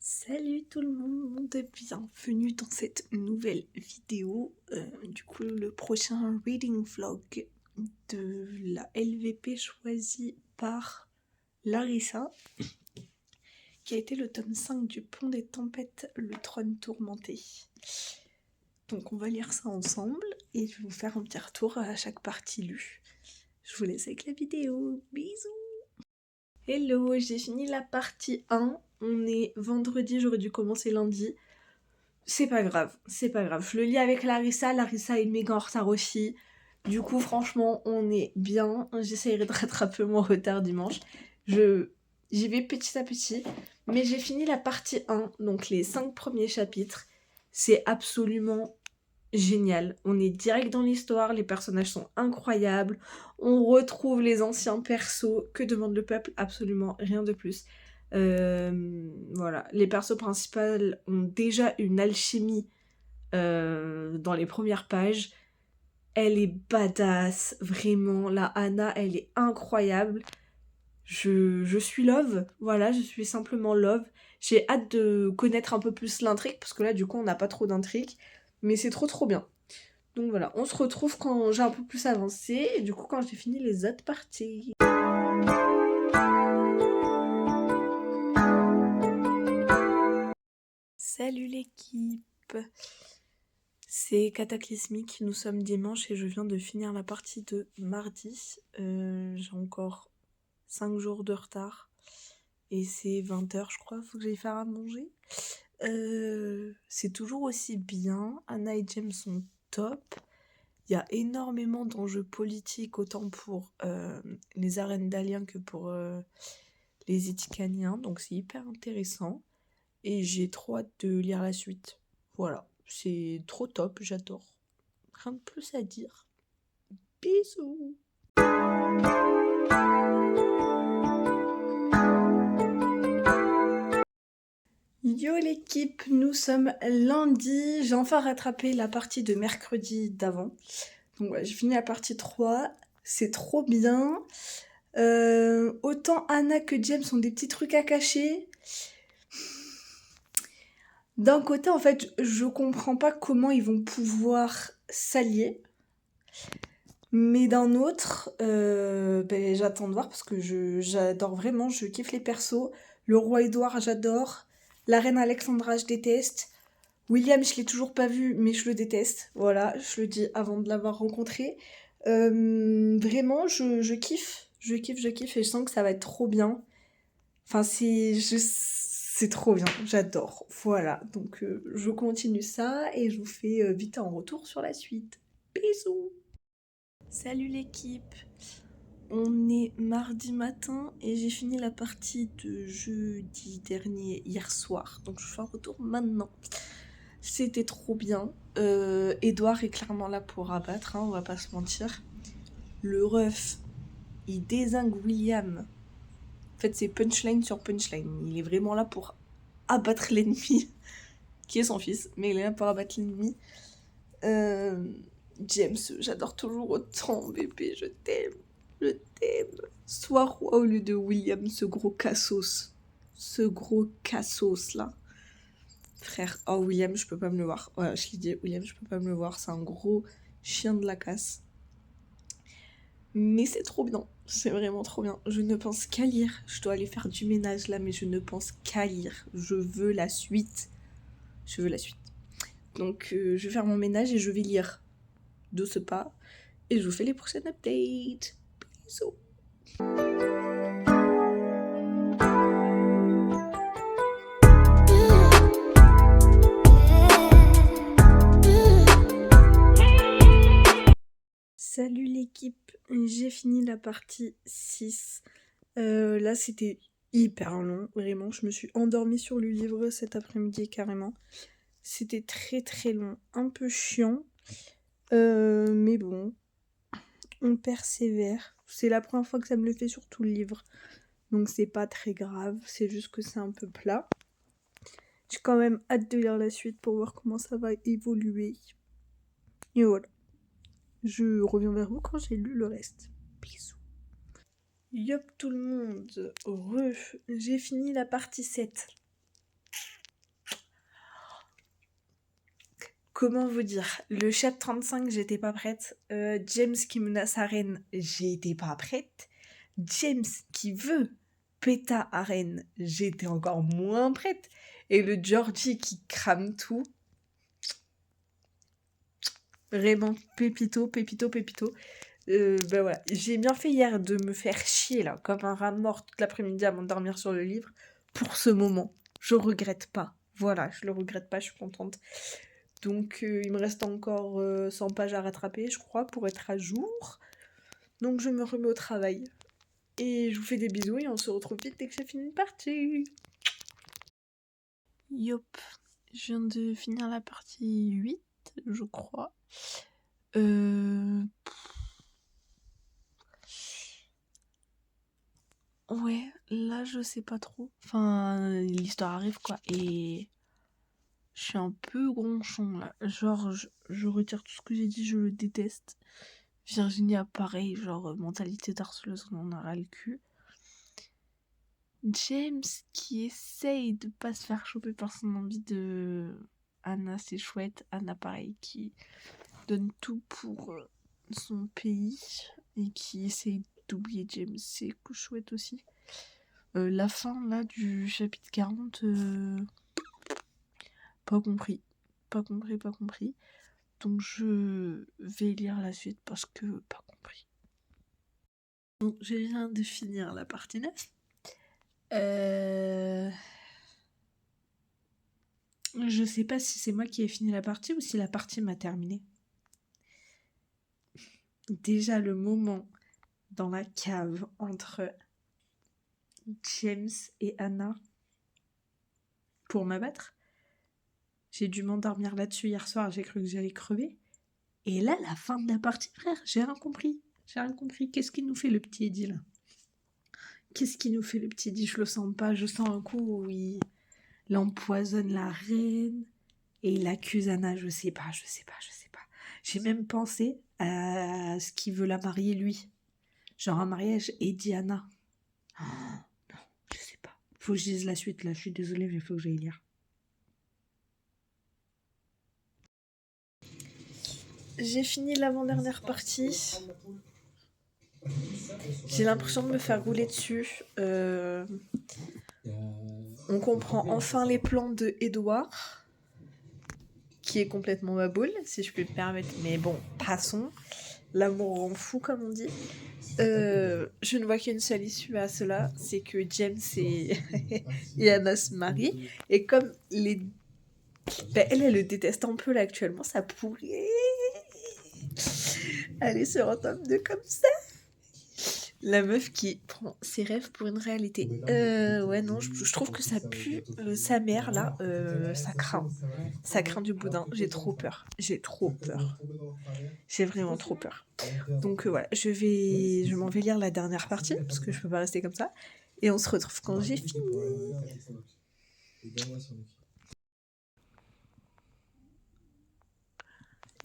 Salut tout le monde, bienvenue dans cette nouvelle vidéo. Du coup, le prochain reading vlog de la LVP choisie par Larissa, qui a été le tome 5 du Pont des Tempêtes, le trône tourmenté. Donc on va lire ça ensemble et je vais vous faire un petit retour à chaque partie lue. Je vous laisse avec la vidéo, bisous. Hello, j'ai fini la partie 1, on est vendredi, j'aurais dû commencer lundi. C'est pas grave, je le lis avec Larissa est méga en retard aussi. Du coup franchement on est bien, j'essaierai de rattraper mon retard dimanche. J'y vais petit à petit, mais j'ai fini la partie 1, donc les 5 premiers chapitres. C'est absolument génial, on est direct dans l'histoire, les personnages sont incroyables, on retrouve les anciens persos, que demande le peuple? Absolument rien de plus. Voilà, les persos principaux ont déjà une alchimie dans les premières pages. Elle est badass, vraiment, la Anna, elle est incroyable. Je suis love, voilà, je suis simplement love. J'ai hâte de connaître un peu plus l'intrigue, parce que là, du coup, on n'a pas trop d'intrigue. Mais c'est trop bien. Donc voilà, on se retrouve quand j'ai un peu plus avancé, et du coup, quand j'ai fini les autres parties. Salut l'équipe! C'est cataclysmique, nous sommes dimanche et je viens de finir la partie de mardi. J'ai encore 5 jours de retard. Et c'est 20h je crois, faut que j'aille faire à manger. C'est toujours aussi bien, Anna et James sont top. Il y a énormément d'enjeux politiques, autant pour les Arendaliens que pour les Itikaniens, donc c'est hyper intéressant. Et j'ai trop hâte de lire la suite. Voilà, c'est trop top, j'adore. Rien de plus à dire. Bisous. Yo l'équipe, nous sommes lundi. J'ai enfin rattrapé la partie de mercredi d'avant. Donc voilà, j'ai fini la partie 3. C'est trop bien. Autant Anna que James ont des petits trucs à cacher. D'un côté, en fait, je comprends pas comment ils vont pouvoir s'allier. Mais d'un autre, j'attends de voir parce que j'adore vraiment, je kiffe les persos. Le roi Édouard, j'adore. La reine Alexandra, je déteste. William, je l'ai toujours pas vu, mais je le déteste. Voilà, je le dis avant de l'avoir rencontré. Vraiment, je kiffe. Je kiffe et je sens que ça va être trop bien. Enfin, c'est trop bien, j'adore. Voilà, donc je continue ça et je vous fais vite un retour sur la suite. Bisous! Salut l'équipe, on est mardi matin et j'ai fini la partie de jeudi dernier, hier soir, donc je fais un retour maintenant. C'était trop bien, Edouard est clairement là pour abattre, hein, on va pas se mentir. Le ref, il dézingue William. En fait c'est punchline sur punchline, il est vraiment là pour abattre l'ennemi, qui est son fils, mais il est là pour abattre l'ennemi. James, j'adore toujours autant, bébé, je t'aime. Sois roi au lieu de William, ce gros cassos là. Frère, oh William, je peux pas me le voir. Ouais, je l'ai dit, William, je peux pas me le voir, c'est un gros chien de la casse. Mais c'est trop bien, c'est vraiment trop bien. Je ne pense qu'à lire. Je dois aller faire du ménage là, mais je ne pense qu'à lire. Je veux la suite. Donc je vais faire mon ménage et je vais lire de ce pas. Et je vous fais les prochaines updates. Bisous. Salut l'équipe, j'ai fini la partie 6. Là c'était hyper long, vraiment. Je me suis endormie sur le livre cet après-midi carrément. C'était très long, un peu chiant. Mais bon, on persévère. C'est la première fois que ça me le fait sur tout le livre. Donc c'est pas très grave, c'est juste que c'est un peu plat. J'ai quand même hâte de lire la suite pour voir comment ça va évoluer. Et voilà. Je reviens vers vous quand j'ai lu le reste. Bisous. Yop tout le monde. J'ai fini la partie 7. Comment vous dire? Le chapitre 35, j'étais pas prête. James qui menace Arène, j'étais pas prête. James qui veut péta Arène, j'étais encore moins prête. Et le Georgie qui crame tout. Vraiment, pépito, pépito, pépito. Bah voilà, j'ai bien fait hier de me faire chier là, comme un rat mort toute l'après-midi avant de dormir sur le livre, pour ce moment. Je regrette pas. Voilà, je le regrette pas, je suis contente. Donc il me reste encore 100 pages à rattraper, je crois, pour être à jour. Donc je me remets au travail. Et je vous fais des bisous et on se retrouve vite dès que j'ai fini une partie. Yop, je viens de finir la partie 8, je crois. Ouais, là je sais pas trop. Enfin, l'histoire arrive quoi. Et je suis un peu gronchon là. Genre, je retire tout ce que j'ai dit, je le déteste. Virginia, pareil, genre mentalité d'harceleuse, on en a ras le cul. James qui essaye de pas se faire choper par son envie de... Anna, c'est chouette. Anna, pareil, qui donne tout pour son pays et qui essaye d'oublier James, c'est chouette aussi. La fin, là, du chapitre 40, pas compris. Pas compris, pas compris. Donc je vais lire la suite parce que pas compris. Bon, je viens de finir la partie 9. Je sais pas si c'est moi qui ai fini la partie ou si la partie m'a terminé. Déjà le moment dans la cave entre James et Anna pour m'abattre. J'ai dû m'endormir là-dessus hier soir, j'ai cru que j'allais crever. Et là, la fin de la partie, frère, j'ai rien compris. J'ai rien compris. Qu'est-ce qu'il nous fait le petit Eddie là? Qu'est-ce qu'il nous fait le petit Eddie? Je le sens pas. Je sens un coup où il empoisonne la reine et il accuse Anna. Je sais pas. J'ai même pensé à ce qu'il veut la marier lui. Genre un mariage Eddie Anna. Oh, non, je sais pas. Faut que je dise la suite là. Je suis désolée, mais il faut que j'aille lire. J'ai fini l'avant-dernière partie. J'ai l'impression de me faire rouler dessus. On comprend enfin les plans de Edouard, qui est complètement ma boule, si je peux me permettre. Mais bon, passons. L'amour rend fou, comme on dit. Je ne vois qu'une seule issue à cela, c'est que James et Anna se marient. Et comme les... Ben, elle le déteste un peu là actuellement, ça pourrait aller sur un tome 2 comme ça. La meuf qui prend ses rêves pour une réalité. Ouais, non, je trouve que ça pue sa mère, là. Ça craint. Ça craint du boudin. J'ai trop peur. J'ai vraiment trop peur. Donc, voilà, je m'en vais lire la dernière partie, parce que je peux pas rester comme ça. Et on se retrouve quand j'ai fini.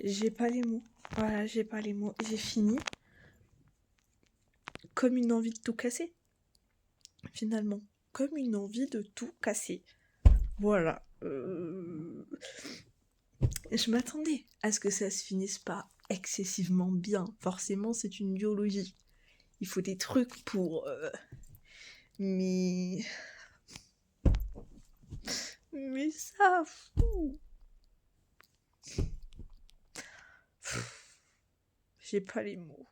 J'ai pas les mots. Voilà, j'ai pas les mots. J'ai fini. Comme une envie de tout casser. Finalement. Comme une envie de tout casser. Voilà. Je m'attendais à ce que ça se finisse pas excessivement bien. Forcément, c'est une biologie. Il faut des trucs pour... Mais ça... J'ai pas les mots.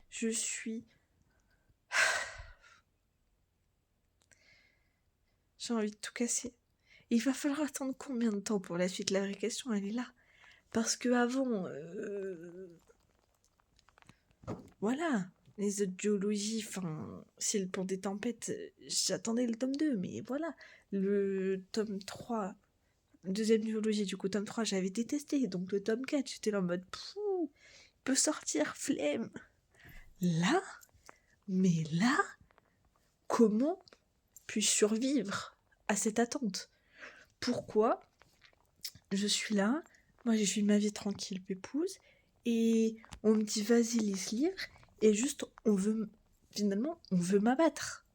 Je suis... J'ai envie de tout casser. Il va falloir attendre combien de temps pour la suite? La vraie question, elle est là. Parce que avant... Voilà. Les autres duologies, enfin... Si le pont des tempêtes, j'attendais le tome 2, mais voilà. Le tome 3... Deuxième duologie, du coup, tome 3, j'avais détesté. Donc le tome 4, j'étais là en mode... Pouh, peut sortir, flemme. Là... Mais là... Comment puis-je survivre à cette attente? Pourquoi je suis là, moi j'ai fait ma vie tranquille, pépouse, et on me dit vas-y lis ce livre, et juste on veut m'abattre.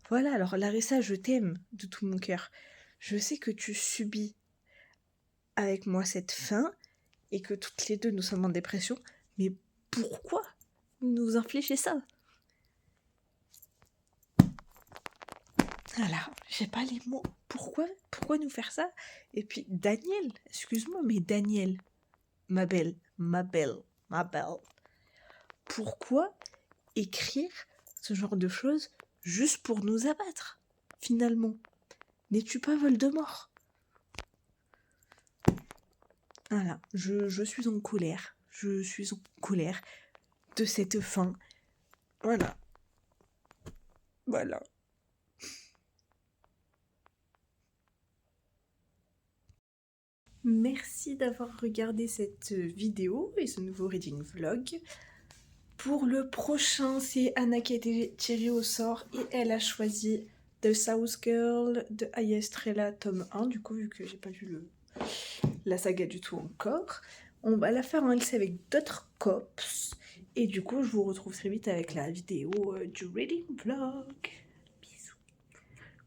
Voilà, alors Larissa, je t'aime de tout mon cœur. Je sais que tu subis avec moi cette fin et que toutes les deux nous sommes en dépression, mais pourquoi nous infliger ça? Voilà, j'ai pas les mots. Pourquoi nous faire ça? Et puis Daniel, excuse-moi, mais Daniel, ma belle, pourquoi écrire ce genre de choses juste pour nous abattre, finalement? N'es-tu pas Voldemort? Voilà, je suis en colère. Je suis en colère de cette fin. Voilà. Voilà. Merci d'avoir regardé cette vidéo et ce nouveau reading vlog. Pour le prochain, c'est Anna qui a été tirée au sort et elle a choisi The South Girl de Aya Estrella, tome 1. Du coup, vu que j'ai pas lu la saga du tout encore, on va la faire en LC avec d'autres cops. Et du coup, je vous retrouve très vite avec la vidéo du reading vlog. Bisous.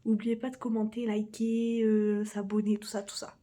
N'oubliez pas de commenter, liker, s'abonner, tout ça, tout ça.